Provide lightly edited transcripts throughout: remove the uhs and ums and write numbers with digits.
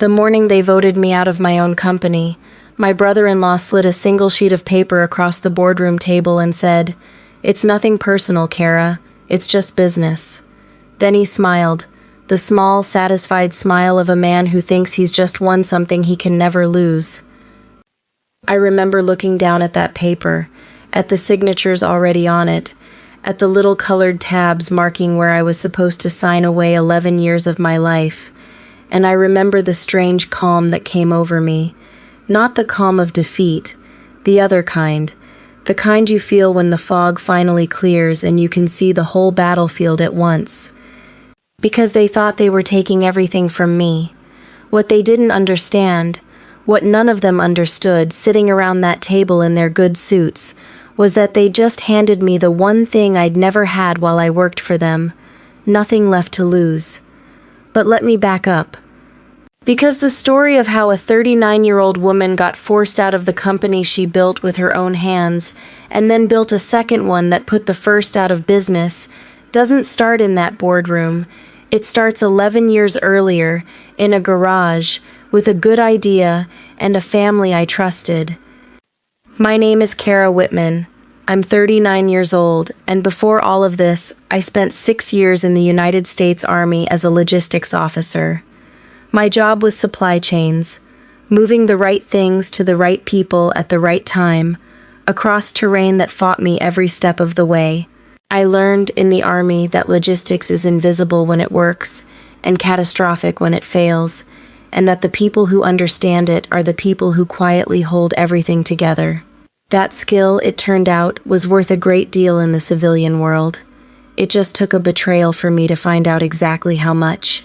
The morning they voted me out of my own company, my brother-in-law slid a single sheet of paper across the boardroom table and said, "It's nothing personal, Kara. It's just business." Then he smiled, the small, satisfied smile of a man who thinks he's just won something he can never lose. I remember looking down at that paper, at the signatures already on it, at the little colored tabs marking where I was supposed to sign away 11 years of my life, and I remember the strange calm that came over me. Not the calm of defeat, the other kind, the kind you feel when the fog finally clears and you can see the whole battlefield at once. Because they thought they were taking everything from me. What they didn't understand, what none of them understood sitting around that table in their good suits, was that they just handed me the one thing I'd never had while I worked for them. Nothing left to lose. But let me back up. Because the story of how a 39-year-old woman got forced out of the company she built with her own hands, and then built a second one that put the first out of business, doesn't start in that boardroom. It starts 11 years earlier, in a garage, with a good idea and a family I trusted. My name is Kara Whitman. I'm 39 years old, and before all of this, I spent 6 years in the United States Army as a logistics officer. My job was supply chains, moving the right things to the right people at the right time, across terrain that fought me every step of the way. I learned in the Army that logistics is invisible when it works, and catastrophic when it fails, and that the people who understand it are the people who quietly hold everything together. That skill, it turned out, was worth a great deal in the civilian world. It just took a betrayal for me to find out exactly how much.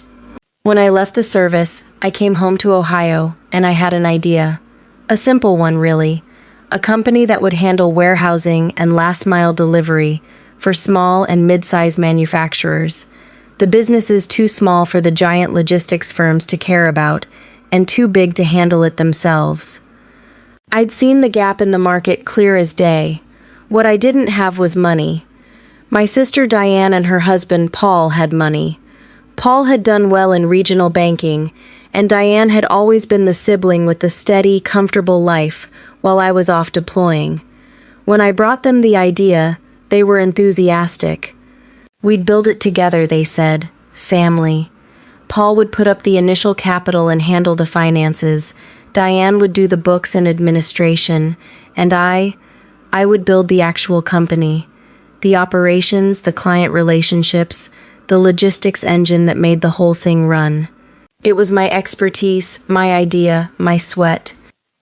When I left the service, I came home to Ohio, and I had an idea. A simple one, really. A company that would handle warehousing and last-mile delivery for small and mid-size manufacturers. The business is too small for the giant logistics firms to care about, and too big to handle it themselves. I'd seen the gap in the market clear as day. What I didn't have was money. My sister Diane and her husband Paul had money. Paul had done well in regional banking, and Diane had always been the sibling with the steady, comfortable life while I was off deploying. When I brought them the idea, they were enthusiastic. We'd build it together, they said. Family. Paul would put up the initial capital and handle the finances. Diane would do the books and administration. And I would build the actual company. The operations, the client relationships, the logistics engine that made the whole thing run. It was my expertise, my idea, my sweat.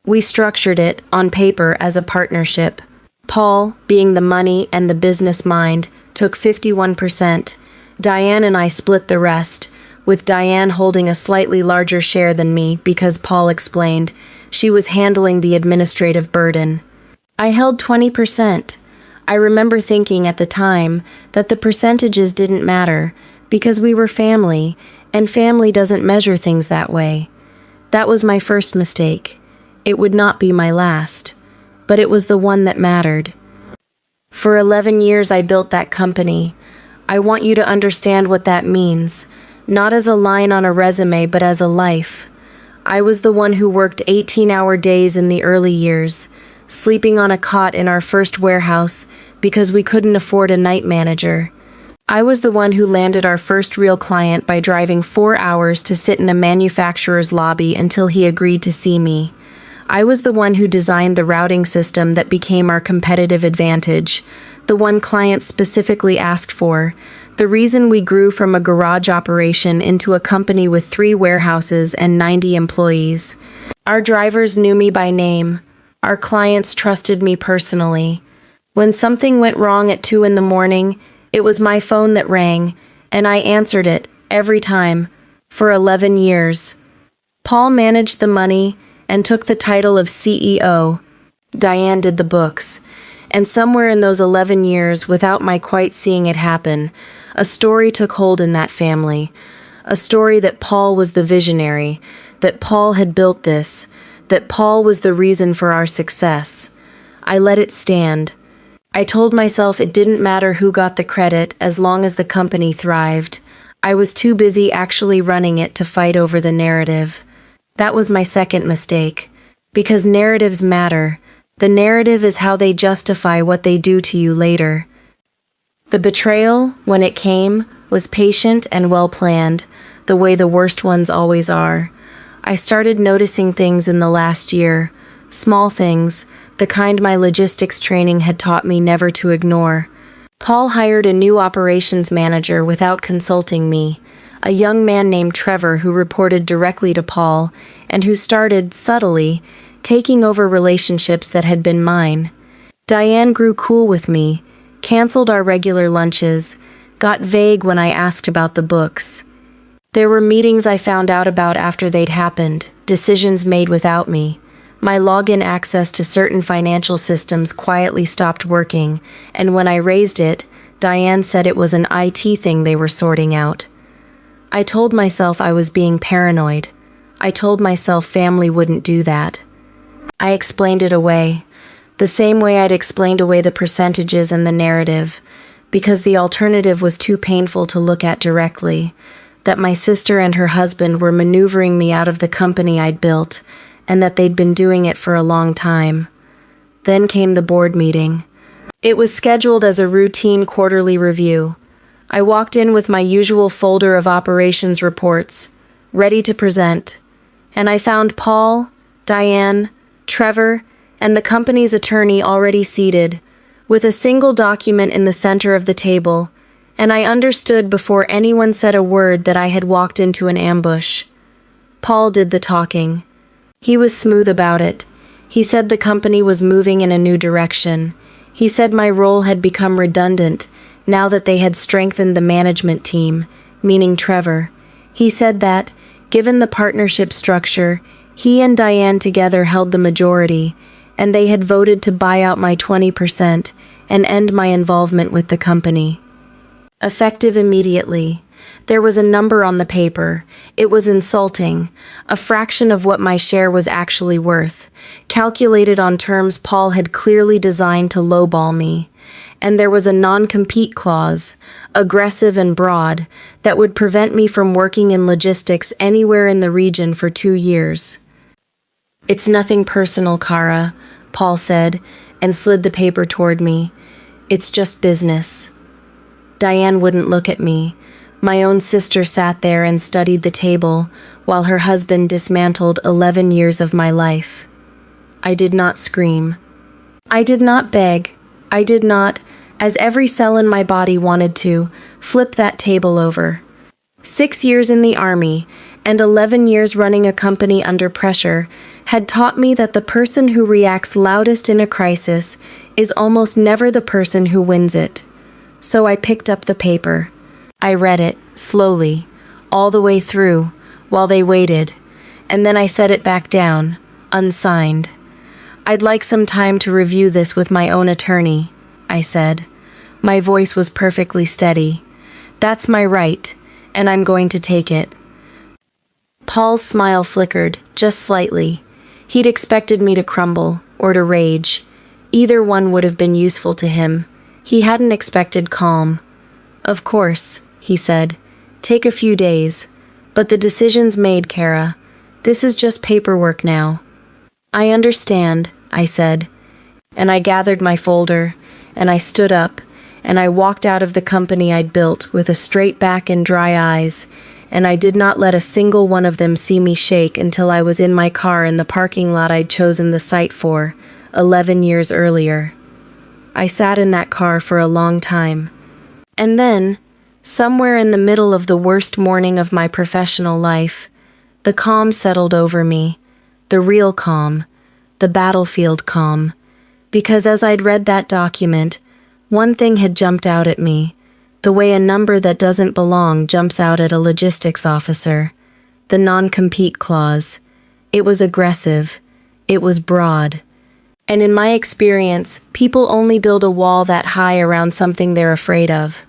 We structured it, on paper, as a partnership. Paul, being the money and the business mind, took 51%. Diane and I split the rest, with Diane holding a slightly larger share than me because Paul explained she was handling the administrative burden. I held 20%. I remember thinking at the time that the percentages didn't matter because we were family, and family doesn't measure things that way. That was my first mistake. It would not be my last. But it was the one that mattered. For 11 years I built that company. I want you to understand what that means, not as a line on a resume, but as a life. I was the one who worked 18-hour days in the early years, sleeping on a cot in our first warehouse because we couldn't afford a night manager. I was the one who landed our first real client by driving 4 hours to sit in a manufacturer's lobby until he agreed to see me. I was the one who designed the routing system that became our competitive advantage, the one clients specifically asked for, the reason we grew from a garage operation into a company with 3 warehouses and 90 employees. Our drivers knew me by name. Our clients trusted me personally. When something went wrong at 2 in the morning, it was my phone that rang, and I answered it every time, for 11 years. Paul managed the money and took the title of CEO. Diane did the books. And somewhere in those 11 years, without my quite seeing it happen, a story took hold in that family. A story that Paul was the visionary, that Paul had built this, that Paul was the reason for our success. I let it stand. I told myself it didn't matter who got the credit as long as the company thrived. I was too busy actually running it to fight over the narrative. That was my second mistake. Because narratives matter. The narrative is how they justify what they do to you later. The betrayal, when it came, was patient and well-planned, the way the worst ones always are. I started noticing things in the last year, small things, the kind my logistics training had taught me never to ignore. Paul hired a new operations manager without consulting me, a young man named Trevor who reported directly to Paul and who started, subtly, taking over relationships that had been mine. Diane grew cool with me, canceled our regular lunches, got vague when I asked about the books. There were meetings I found out about after they'd happened, decisions made without me. My login access to certain financial systems quietly stopped working, and when I raised it, Diane said it was an IT thing they were sorting out. I told myself I was being paranoid. I told myself family wouldn't do that. I explained it away, the same way I'd explained away the percentages and the narrative, because the alternative was too painful to look at directly, that my sister and her husband were maneuvering me out of the company I'd built, and that they'd been doing it for a long time. Then came the board meeting. It was scheduled as a routine quarterly review. I walked in with my usual folder of operations reports, ready to present, and I found Paul, Diane, Trevor, and the company's attorney already seated, with a single document in the center of the table, and I understood before anyone said a word that I had walked into an ambush. Paul did the talking. He was smooth about it. He said the company was moving in a new direction. He said my role had become redundant now that they had strengthened the management team, meaning Trevor. He said that, given the partnership structure, he and Diane together held the majority, and they had voted to buy out my 20% and end my involvement with the company. Effective immediately. There was a number on the paper. It was insulting, a fraction of what my share was actually worth, calculated on terms Paul had clearly designed to lowball me. And there was a non-compete clause, aggressive and broad, that would prevent me from working in logistics anywhere in the region for 2 years. "It's nothing personal, Kara," Paul said, and slid the paper toward me. "It's just business." Diane wouldn't look at me. My own sister sat there and studied the table, while her husband dismantled 11 years of my life. I did not scream. I did not beg. I did not, as every cell in my body wanted to, flip that table over. 6 years in the army, and 11 years running a company under pressure, had taught me that the person who reacts loudest in a crisis is almost never the person who wins it. So I picked up the paper. I read it, slowly, all the way through, while they waited, and then I set it back down, unsigned. "I'd like some time to review this with my own attorney," I said. My voice was perfectly steady. "That's my right, and I'm going to take it." Paul's smile flickered, just slightly. He'd expected me to crumble, or to rage. Either one would have been useful to him. He hadn't expected calm. "Of course," he said. "Take a few days. But the decision's made, Kara. This is just paperwork now." "I understand," I said. And I gathered my folder, and I stood up, and I walked out of the company I'd built with a straight back and dry eyes, and I did not let a single one of them see me shake until I was in my car in the parking lot I'd chosen the site for, 11 years earlier. I sat in that car for a long time. And then, somewhere in the middle of the worst morning of my professional life, the calm settled over me, the real calm, the battlefield calm, because as I'd read that document, one thing had jumped out at me, the way a number that doesn't belong jumps out at a logistics officer. The non-compete clause. It was aggressive. It was broad. And in my experience, people only build a wall that high around something they're afraid of.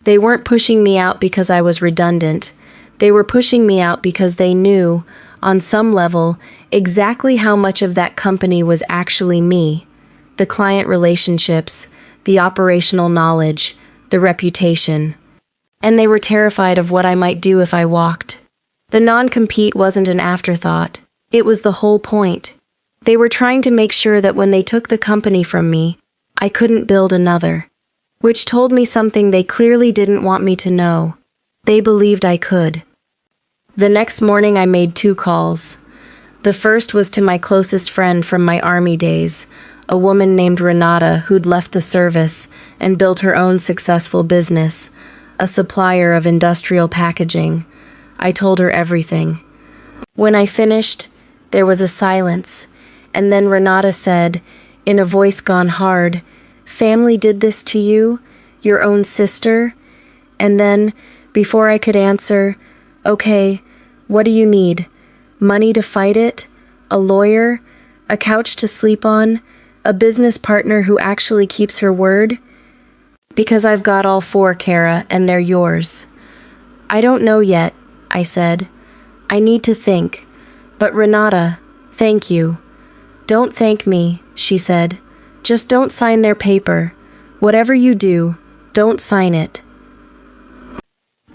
They weren't pushing me out because I was redundant. They were pushing me out because they knew, on some level, exactly how much of that company was actually me. The client relationships, the operational knowledge, the reputation. And they were terrified of what I might do if I walked. The non-compete wasn't an afterthought. It was the whole point. They were trying to make sure that when they took the company from me, I couldn't build another. Which told me something they clearly didn't want me to know. They believed I could. The next morning I made 2 calls. The first was to my closest friend from my army days, a woman named Renata who'd left the service and built her own successful business, a supplier of industrial packaging. I told her everything. When I finished, there was a silence, and then Renata said, in a voice gone hard, "Family did this to you? Your own sister?" And then, before I could answer, "Okay, what do you need? Money to fight it? A lawyer? A couch to sleep on? A business partner who actually keeps her word?" "Because I've got all 4, Kara, and they're yours." "I don't know yet," I said. "I need to think. But Renata, thank you." "Don't thank me," she said. "Just don't sign their paper. Whatever you do, don't sign it."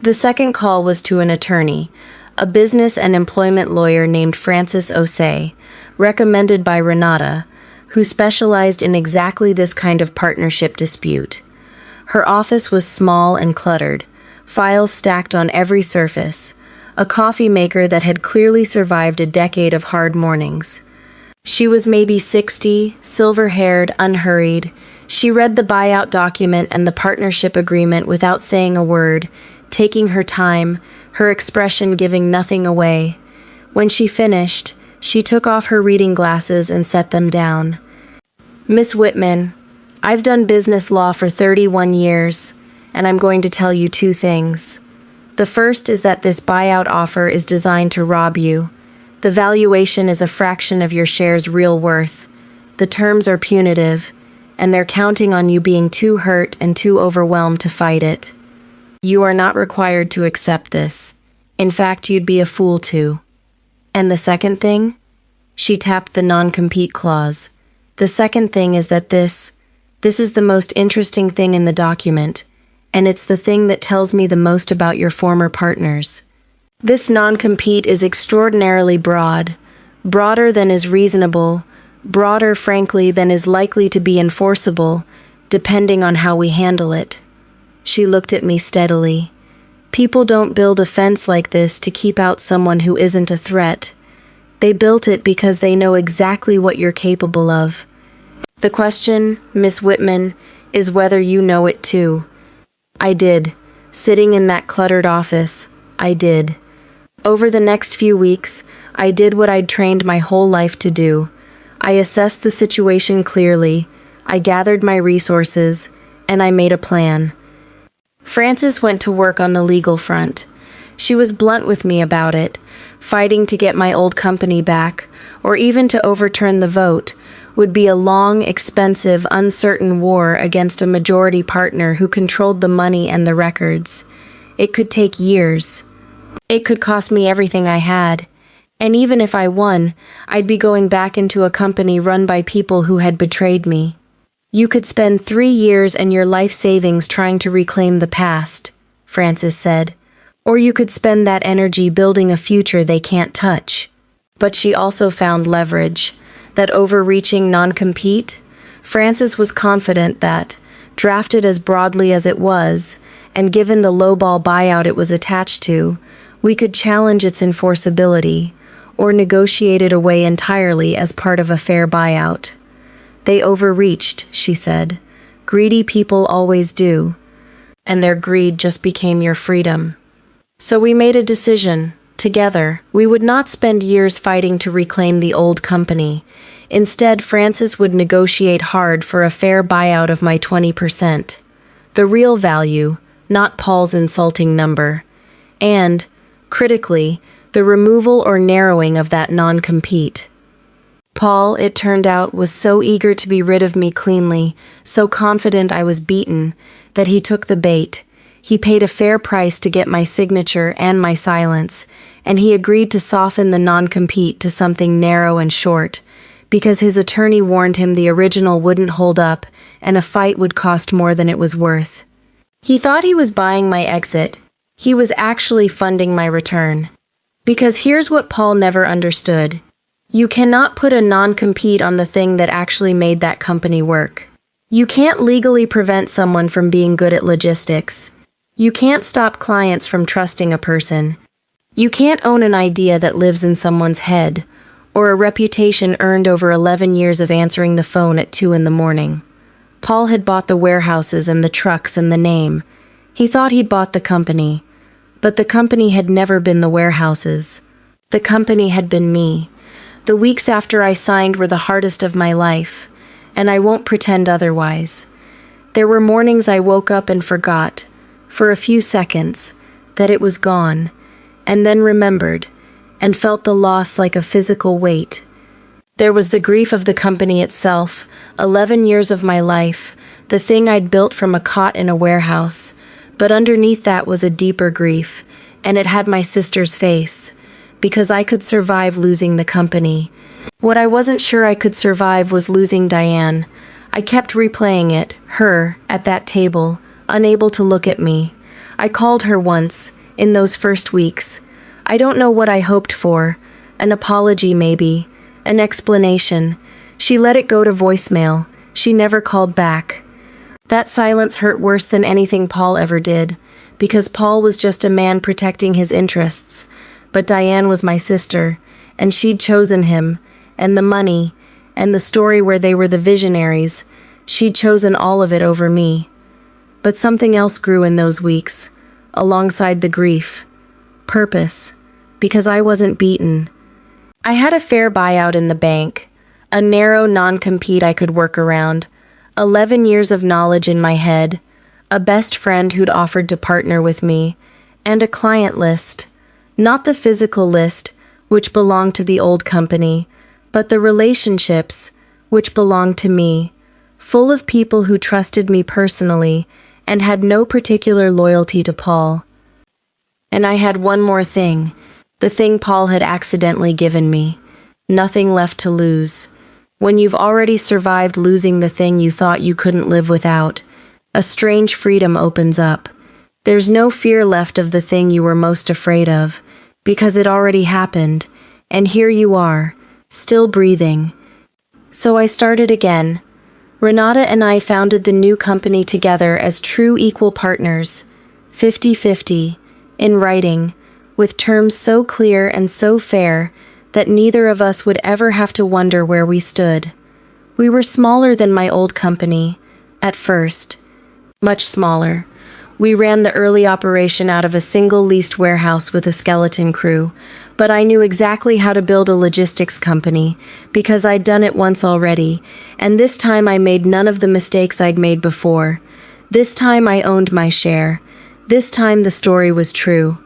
The second call was to an attorney, a business and employment lawyer named Francis Osei, recommended by Renata, who specialized in exactly this kind of partnership dispute. Her office was small and cluttered, files stacked on every surface, a coffee maker that had clearly survived a decade of hard mornings. She was maybe 60, silver-haired, unhurried. She read the buyout document and the partnership agreement without saying a word, taking her time, her expression giving nothing away. When she finished, she took off her reading glasses and set them down. "Miss Whitman, I've done business law for 31 years, and I'm going to tell you 2 things. The first is that this buyout offer is designed to rob you. The valuation is a fraction of your share's real worth. The terms are punitive, and they're counting on you being too hurt and too overwhelmed to fight it. You are not required to accept this. In fact, you'd be a fool to." "And the second thing?" She tapped the non-compete clause. "The second thing is that this is the most interesting thing in the document, and it's the thing that tells me the most about your former partners. This non-compete is extraordinarily broad, broader than is reasonable, broader, frankly, than is likely to be enforceable, depending on how we handle it." She looked at me steadily. "People don't build a fence like this to keep out someone who isn't a threat. They built it because they know exactly what you're capable of. The question, Miss Whitman, is whether you know it too." I did. Sitting in that cluttered office, I did. Over the next few weeks, I did what I'd trained my whole life to do. I assessed the situation clearly, I gathered my resources, and I made a plan. Frances went to work on the legal front. She was blunt with me about it, fighting to get my old company back, or even to overturn the vote, would be a long, expensive, uncertain war against a majority partner who controlled the money and the records. It could take years. It could cost me everything I had. And even if I won, I'd be going back into a company run by people who had betrayed me. "You could spend 3 years and your life savings trying to reclaim the past," Frances said. "Or you could spend that energy building a future they can't touch." But she also found leverage. That overreaching non-compete? Frances was confident that, drafted as broadly as it was, and given the lowball buyout it was attached to, we could challenge its enforceability, or negotiate it away entirely as part of a fair buyout. "They overreached," she said. "Greedy people always do. And their greed just became your freedom." So we made a decision. Together, we would not spend years fighting to reclaim the old company. Instead, Frances would negotiate hard for a fair buyout of my 20%. The real value, not Paul's insulting number. And, critically, the removal or narrowing of that non-compete. Paul, it turned out, was so eager to be rid of me cleanly, so confident I was beaten, that he took the bait. He paid a fair price to get my signature and my silence, and he agreed to soften the non-compete to something narrow and short, because his attorney warned him the original wouldn't hold up and a fight would cost more than it was worth. He thought he was buying my exit. He was actually funding my return. Because here's what Paul never understood. You cannot put a non-compete on the thing that actually made that company work. You can't legally prevent someone from being good at logistics. You can't stop clients from trusting a person. You can't own an idea that lives in someone's head, or a reputation earned over 11 years of answering the phone at 2 in the morning. Paul had bought the warehouses and the trucks and the name. He thought he'd bought the company, but the company had never been the warehouses. The company had been me. The weeks after I signed were the hardest of my life, and I won't pretend otherwise. There were mornings I woke up and forgot, for a few seconds, that it was gone, and then remembered, and felt the loss like a physical weight. There was the grief of the company itself, 11 years of my life, the thing I'd built from a cot in a warehouse, but underneath that was a deeper grief, and it had my sister's face, because I could survive losing the company. What I wasn't sure I could survive was losing Diane. I kept replaying it, her, at that table, unable to look at me. I called her once, in those first weeks. I don't know what I hoped for. An apology, maybe. An explanation. She let it go to voicemail. She never called back. That silence hurt worse than anything Paul ever did, because Paul was just a man protecting his interests. But Diane was my sister, and she'd chosen him, and the money, and the story where they were the visionaries. She'd chosen all of it over me. But something else grew in those weeks, alongside the grief. Purpose, because I wasn't beaten. I had a fair buyout in the bank, a narrow non-compete I could work around, 11 years of knowledge in my head, a best friend who'd offered to partner with me, and a client list. Not the physical list, which belonged to the old company, but the relationships, which belonged to me, full of people who trusted me personally and had no particular loyalty to Paul. And I had one more thing, the thing Paul had accidentally given me. Nothing left to lose. When you've already survived losing the thing you thought you couldn't live without, a strange freedom opens up. There's no fear left of the thing you were most afraid of, because it already happened, and here you are, still breathing. So I started again. Renata and I founded the new company together as true equal partners, 50-50, in writing, with terms so clear and so fair that neither of us would ever have to wonder where we stood. We were smaller than my old company, at first. Much smaller. We ran the early operation out of a single leased warehouse with a skeleton crew, but I knew exactly how to build a logistics company, because I'd done it once already, and this time I made none of the mistakes I'd made before. This time I owned my share. This time the story was true.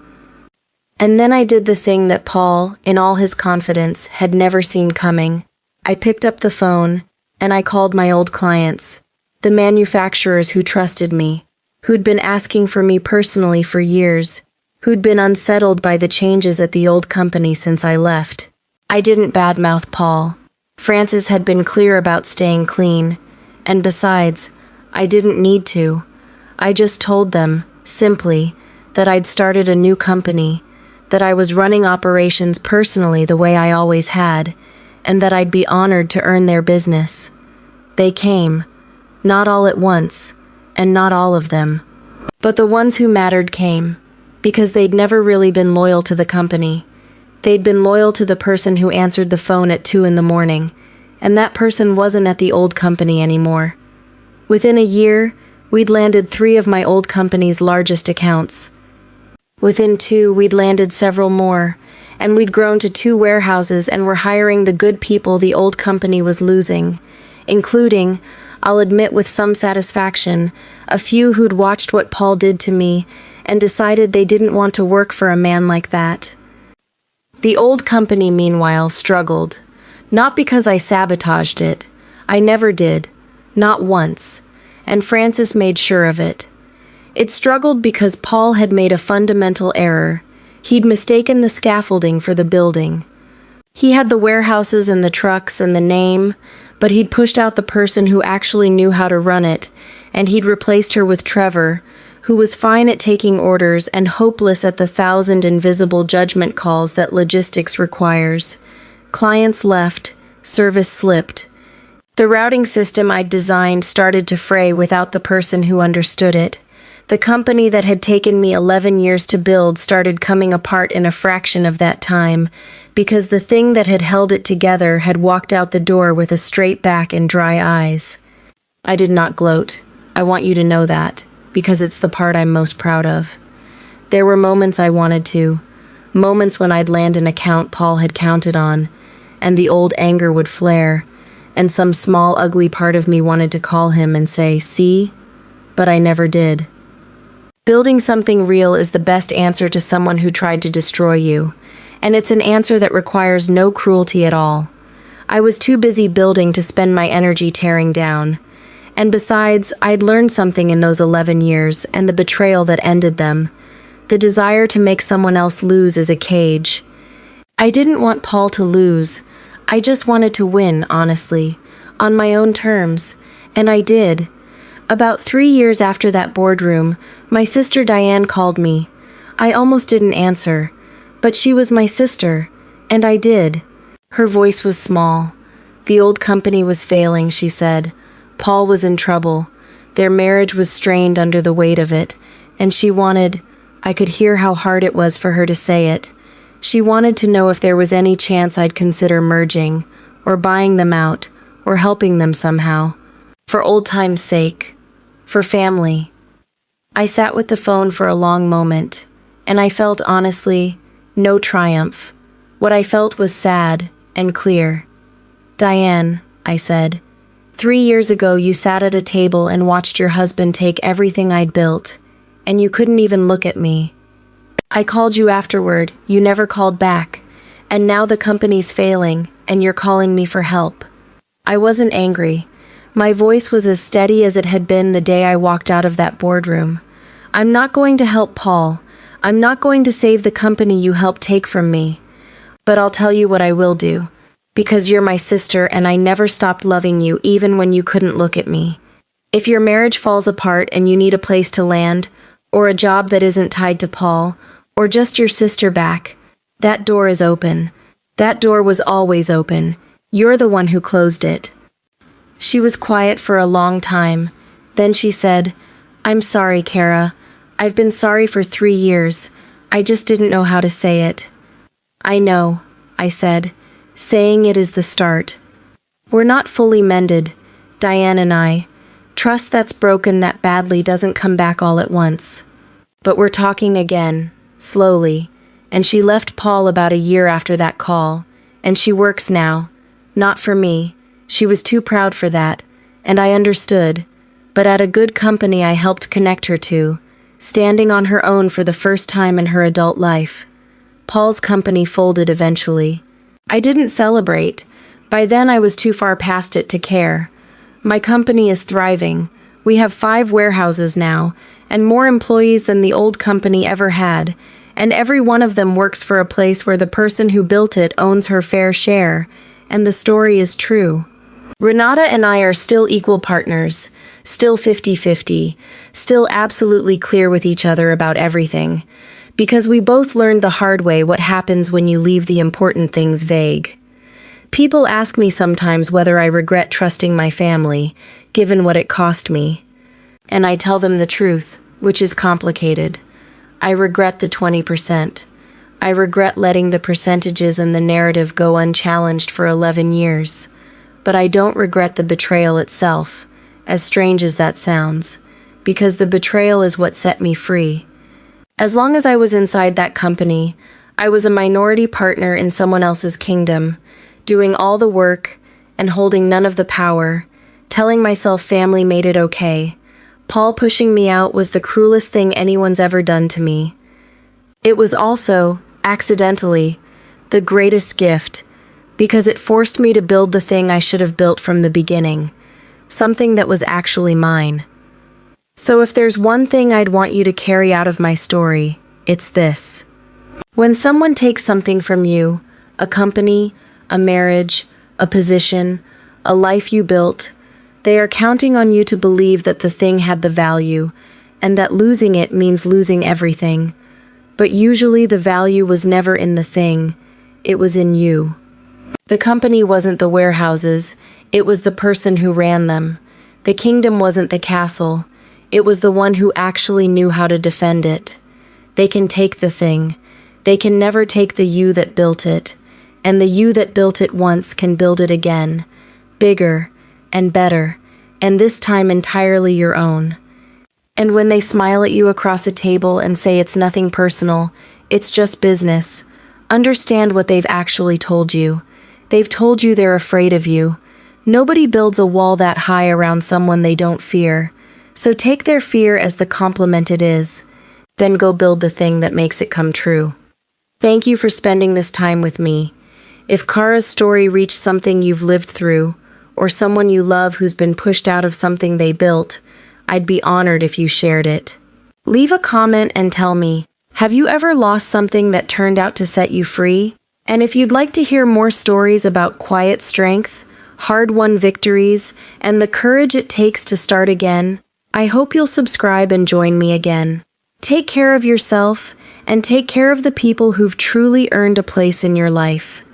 And then I did the thing that Paul, in all his confidence, had never seen coming. I picked up the phone, and I called my old clients, the manufacturers who trusted me, who'd been asking for me personally for years, who'd been unsettled by the changes at the old company since I left. I didn't badmouth Paul. Francis had been clear about staying clean, and besides, I didn't need to. I just told them, simply, that I'd started a new company, that I was running operations personally the way I always had, and that I'd be honored to earn their business. They came, not all at once, and not all of them. But the ones who mattered came, because they'd never really been loyal to the company. They'd been loyal to the person who answered the phone at 2 in the morning, and that person wasn't at the old company anymore. Within a year, we'd landed 3 of my old company's largest accounts. Within 2, we'd landed several more, and we'd grown to 2 warehouses and were hiring the good people the old company was losing, including, I'll admit with some satisfaction, a few who'd watched what Paul did to me and decided they didn't want to work for a man like that. The old company, meanwhile, struggled. Not because I sabotaged it. I never did. Not once. And Francis made sure of it. It struggled because Paul had made a fundamental error. He'd mistaken the scaffolding for the building. He had the warehouses and the trucks and the name, but he'd pushed out the person who actually knew how to run it, and he'd replaced her with Trevor, who was fine at taking orders and hopeless at the 1,000 invisible judgment calls that logistics requires. Clients left, service slipped. The routing system I'd designed started to fray without the person who understood it. The company that had taken me 11 years to build started coming apart in a fraction of that time, because the thing that had held it together had walked out the door with a straight back and dry eyes. I did not gloat. I want you to know that, because it's the part I'm most proud of. There were moments I wanted to, moments when I'd land an account Paul had counted on, and the old anger would flare, and some small ugly part of me wanted to call him and say, "See?" But I never did. Building something real is the best answer to someone who tried to destroy you, and it's an answer that requires no cruelty at all. I was too busy building to spend my energy tearing down. And besides, I'd learned something in those 11 years and the betrayal that ended them. The desire to make someone else lose is a cage. I didn't want Paul to lose. I just wanted to win, honestly, on my own terms, and I did. About 3 years after that boardroom, my sister Diane called me. I almost didn't answer, but she was my sister, and I did. Her voice was small. The old company was failing, she said. Paul was in trouble. Their marriage was strained under the weight of it, and she wanted— I could hear how hard it was for her to say it. She wanted to know if there was any chance I'd consider merging, or buying them out, or helping them somehow. For old time's sake. For family. I sat with the phone for a long moment, and I felt, honestly, no triumph. What I felt was sad and clear. "Diane," I said, 3 years ago you sat at a table and watched your husband take everything I'd built, and you couldn't even look at me. I called you afterward, you never called back, and now the company's failing, and you're calling me for help. I wasn't angry. My voice was as steady as it had been the day I walked out of that boardroom. I'm not going to help Paul. I'm not going to save the company you helped take from me. But I'll tell you what I will do. Because you're my sister and I never stopped loving you even when you couldn't look at me. If your marriage falls apart and you need a place to land, or a job that isn't tied to Paul, or just your sister back, that door is open. That door was always open. You're the one who closed it. She was quiet for a long time. Then she said, "I'm sorry, Kara. I've been sorry for 3 years. I just didn't know how to say it." "I know," I said. "Saying it is the start. We're not fully mended, Diane and I. Trust that's broken that badly doesn't come back all at once. But we're talking again, slowly, and she left Paul about a year after that call, and she works now. Not for me. She was too proud for that, and I understood, but at a good company I helped connect her to, standing on her own for the first time in her adult life. Paul's company folded eventually. I didn't celebrate. By then I was too far past it to care. My company is thriving. We have 5 warehouses now, and more employees than the old company ever had, and every one of them works for a place where the person who built it owns her fair share, and the story is true. Renata and I are still equal partners, still 50-50, still absolutely clear with each other about everything, because we both learned the hard way what happens when you leave the important things vague. People ask me sometimes whether I regret trusting my family, given what it cost me. And I tell them the truth, which is complicated. I regret the 20%. I regret letting the percentages and the narrative go unchallenged for 11 years. But I don't regret the betrayal itself, as strange as that sounds, because the betrayal is what set me free. As long as I was inside that company, I was a minority partner in someone else's kingdom, doing all the work and holding none of the power, telling myself family made it okay. Paul pushing me out was the cruelest thing anyone's ever done to me. It was also, accidentally, the greatest gift, because it forced me to build the thing I should have built from the beginning, something that was actually mine. So if there's one thing I'd want you to carry out of my story, it's this. When someone takes something from you, a company, a marriage, a position, a life you built, they are counting on you to believe that the thing had the value, and that losing it means losing everything. But usually the value was never in the thing, it was in you. The company wasn't the warehouses, it was the person who ran them. The kingdom wasn't the castle, it was the one who actually knew how to defend it. They can take the thing, they can never take the you that built it, and the you that built it once can build it again, bigger and better, and this time entirely your own. And when they smile at you across a table and say it's nothing personal, it's just business, understand what they've actually told you. They've told you they're afraid of you. Nobody builds a wall that high around someone they don't fear. So take their fear as the compliment it is. Then go build the thing that makes it come true. Thank you for spending this time with me. If Kara's story reached something you've lived through, or someone you love who's been pushed out of something they built, I'd be honored if you shared it. Leave a comment and tell me, have you ever lost something that turned out to set you free? And if you'd like to hear more stories about quiet strength, hard-won victories, and the courage it takes to start again, I hope you'll subscribe and join me again. Take care of yourself, and take care of the people who've truly earned a place in your life.